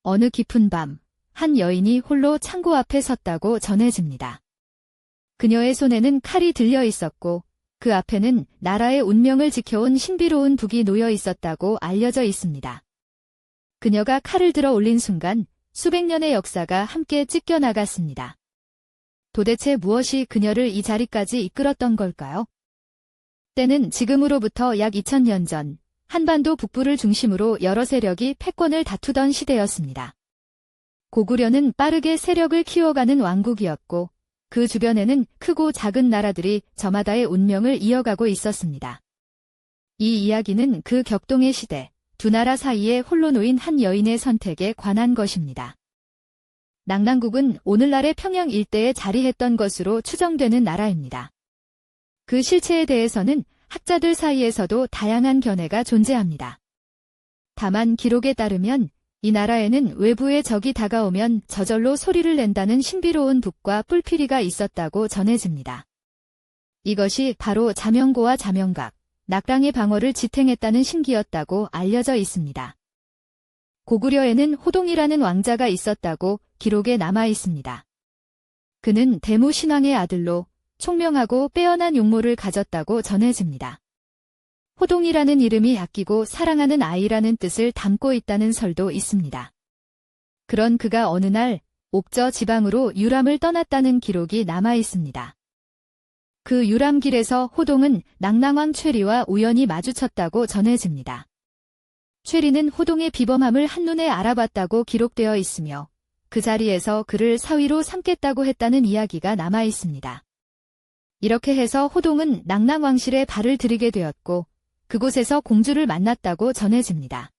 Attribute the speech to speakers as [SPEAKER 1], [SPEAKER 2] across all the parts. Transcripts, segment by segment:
[SPEAKER 1] 어느 깊은 밤, 한 여인이 홀로 창고 앞에 섰다고 전해집니다. 그녀의 손에는 칼이 들려 있었고 그 앞에는 나라의 운명을 지켜온 신비로운 북이 놓여 있었다고 알려져 있습니다. 그녀가 칼을 들어 올린 순간 수백 년의 역사가 함께 찢겨 나갔습니다. 도대체 무엇이 그녀를 이 자리까지 이끌었던 걸까요? 때는 지금으로부터 약 2000년 전, 한반도 북부를 중심으로 여러 세력이 패권을 다투던 시대였습니다. 고구려는 빠르게 세력을 키워가는 왕국이었고 그 주변에는 크고 작은 나라들이 저마다의 운명을 이어가고 있었습니다. 이 이야기는 그 격동의 시대, 두 나라 사이에 홀로 놓인 한 여인의 선택에 관한 것입니다. 낙랑국은 오늘날의 평양 일대에 자리했던 것으로 추정되는 나라입니다. 그 실체에 대해서는 학자들 사이에서도 다양한 견해가 존재합니다. 다만 기록에 따르면 이 나라에는 외부의 적이 다가오면 저절로 소리를 낸다는 신비로운 북과 뿔피리가 있었다고 전해집니다. 이것이 바로 자명고와 자명각, 낙랑의 방어를 지탱했다는 신기였다고 알려져 있습니다. 고구려에는 호동이라는 왕자가 있었다고 기록에 남아 있습니다. 그는 대무 신왕의 아들로 총명하고 빼어난 용모를 가졌다고 전해집니다. 호동이라는 이름이 아끼고 사랑하는 아이라는 뜻을 담고 있다는 설도 있습니다. 그런 그가 어느 날 옥저 지방으로 유람을 떠났다는 기록이 남아 있습니다. 그 유람길에서 호동은 낙랑왕 최리와 우연히 마주쳤다고 전해집니다. 최리는 호동의 비범함을 한눈에 알아봤다고 기록되어 있으며 그 자리에서 그를 사위로 삼겠다고 했다는 이야기가 남아 있습니다. 이렇게 해서 호동은 낙랑왕실에 발을 들이게 되었고 그곳에서 공주를 만났다고 전해집니다.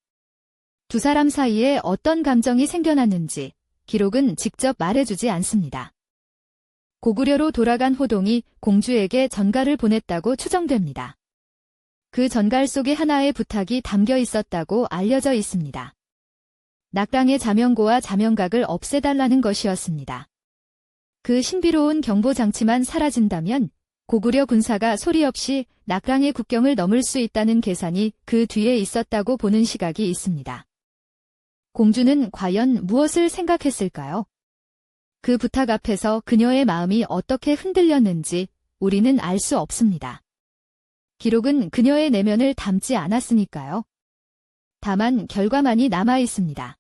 [SPEAKER 1] 두 사람 사이에 어떤 감정이 생겨났는지 기록은 직접 말해주지 않습니다. 고구려로 돌아간 호동이 공주에게 전가를 보냈다고 추정됩니다. 그 전갈 속에 하나의 부탁이 담겨 있었다고 알려져 있습니다. 낙랑의 자명고와 자명각을 없애달라는 것이었습니다. 그 신비로운 경보장치만 사라진다면 고구려 군사가 소리 없이 낙랑의 국경을 넘을 수 있다는 계산이 그 뒤에 있었다고 보는 시각이 있습니다. 공주는 과연 무엇을 생각했을까요? 그 부탁 앞에서 그녀의 마음이 어떻게 흔들렸는지 우리는 알 수 없습니다. 기록은 그녀의 내면을 담지 않았으니까요. 다만 결과만이 남아 있습니다.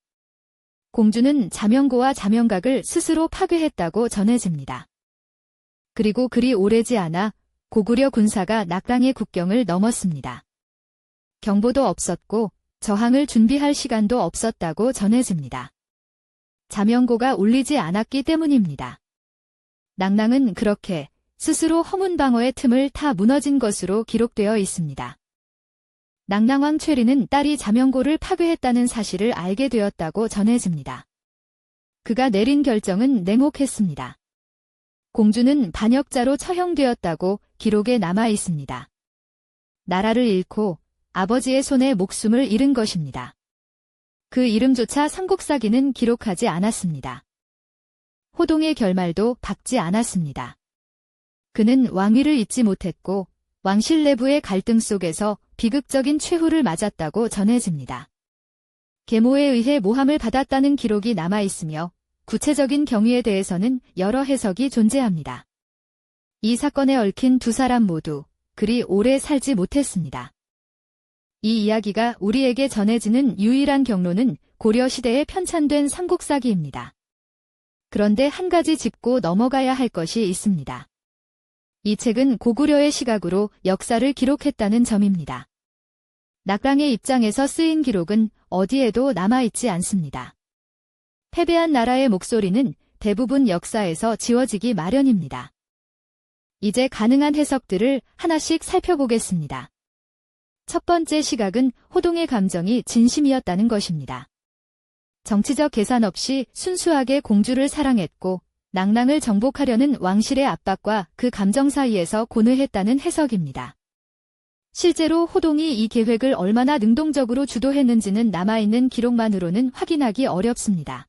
[SPEAKER 1] 공주는 자명고와 자명각을 스스로 파괴했다고 전해집니다. 그리고 그리 오래지 않아 고구려 군사가 낙랑의 국경을 넘었습니다. 경보도 없었고 저항을 준비할 시간도 없었다고 전해집니다. 자명고가 울리지 않았기 때문입니다. 낙랑은 그렇게 스스로 허문 방어의 틈을 타 무너진 것으로 기록되어 있습니다. 낙랑왕 최리는 딸이 자명고를 파괴했다는 사실을 알게 되었다고 전해집니다. 그가 내린 결정은 냉혹했습니다. 공주는 반역자로 처형되었다고 기록에 남아 있습니다. 나라를 잃고 아버지의 손에 목숨을 잃은 것입니다. 그 이름조차 삼국사기는 기록하지 않았습니다. 호동의 결말도 박지 않았습니다. 그는 왕위를 잊지 못했고 왕실 내부의 갈등 속에서 비극적인 최후를 맞았다고 전해집니다. 계모에 의해 모함을 받았다는 기록이 남아 있으며 구체적인 경위에 대해서는 여러 해석이 존재합니다. 이 사건에 얽힌 두 사람 모두 그리 오래 살지 못했습니다. 이 이야기가 우리에게 전해지는 유일한 경로는 고려시대에 편찬된 삼국사기입니다. 그런데 한 가지 짚고 넘어가야 할 것이 있습니다. 이 책은 고구려의 시각으로 역사를 기록했다는 점입니다. 낙랑의 입장에서 쓰인 기록은 어디에도 남아있지 않습니다. 패배한 나라의 목소리는 대부분 역사에서 지워지기 마련입니다. 이제 가능한 해석들을 하나씩 살펴보겠습니다. 첫 번째 시각은 호동의 감정이 진심이었다는 것입니다. 정치적 계산 없이 순수하게 공주를 사랑했고 낙랑을 정복하려는 왕실의 압박과 그 감정 사이에서 고뇌했다는 해석입니다. 실제로 호동이 이 계획을 얼마나 능동적으로 주도했는지는 남아있는 기록만으로는 확인하기 어렵습니다.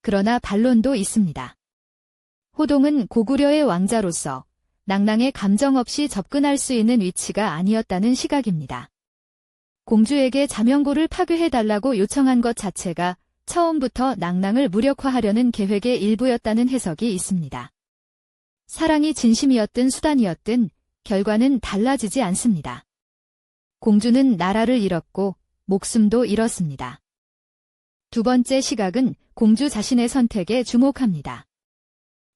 [SPEAKER 1] 그러나 반론도 있습니다. 호동은 고구려의 왕자로서 낙랑에 감정 없이 접근할 수 있는 위치가 아니었다는 시각입니다. 공주에게 자명고를 파괴해달라고 요청한 것 자체가 처음부터 낭랑을 무력화하려는 계획의 일부였다는 해석이 있습니다. 사랑이 진심이었든 수단이었든 결과는 달라지지 않습니다. 공주는 나라를 잃었고 목숨도 잃었습니다. 두 번째 시각은 공주 자신의 선택에 주목합니다.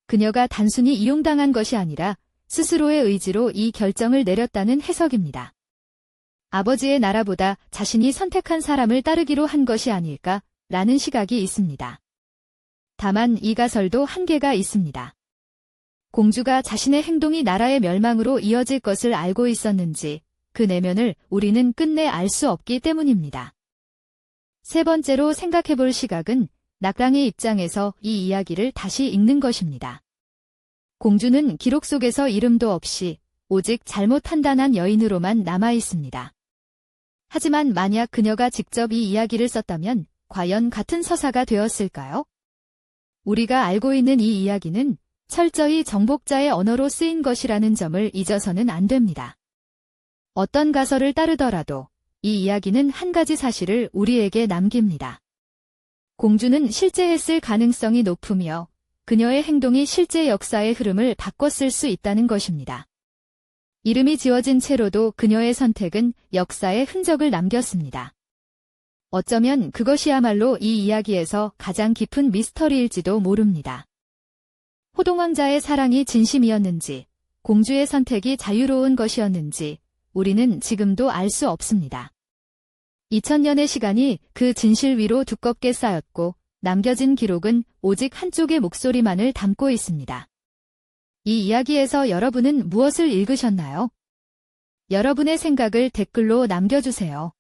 [SPEAKER 1] 그녀가 단순히 이용당한 것이 아니라 스스로의 의지로 이 결정을 내렸다는 해석입니다. 아버지의 나라보다 자신이 선택한 사람을 따르기로 한 것이 아닐까라는 시각이 있습니다. 다만 이 가설도 한계가 있습니다. 공주가 자신의 행동이 나라의 멸망으로 이어질 것을 알고 있었는지 그 내면을 우리는 끝내 알 수 없기 때문입니다. 세 번째로 생각해볼 시각은 낙랑의 입장에서 이 이야기를 다시 읽는 것입니다. 공주는 기록 속에서 이름도 없이 오직 잘못 판단한 여인으로만 남아 있습니다. 하지만 만약 그녀가 직접 이 이야기를 썼다면 과연 같은 서사가 되었을까요? 우리가 알고 있는 이 이야기는 철저히 정복자의 언어로 쓰인 것이라는 점을 잊어서는 안 됩니다. 어떤 가설을 따르더라도 이 이야기는 한 가지 사실을 우리에게 남깁니다. 공주는 실제 했을 가능성이 높으며 그녀의 행동이 실제 역사의 흐름을 바꿨을 수 있다는 것입니다. 이름이 지어진 채로도 그녀의 선택은 역사에 흔적을 남겼습니다. 어쩌면 그것이야말로 이 이야기에서 가장 깊은 미스터리일지도 모릅니다. 호동왕자의 사랑이 진심이었는지, 공주의 선택이 자유로운 것이었는지 우리는 지금도 알 수 없습니다. 2000년의 시간이 그 진실 위로 두껍게 쌓였고 남겨진 기록은 오직 한쪽의 목소리만을 담고 있습니다. 이 이야기에서 여러분은 무엇을 읽으셨나요? 여러분의 생각을 댓글로 남겨주세요.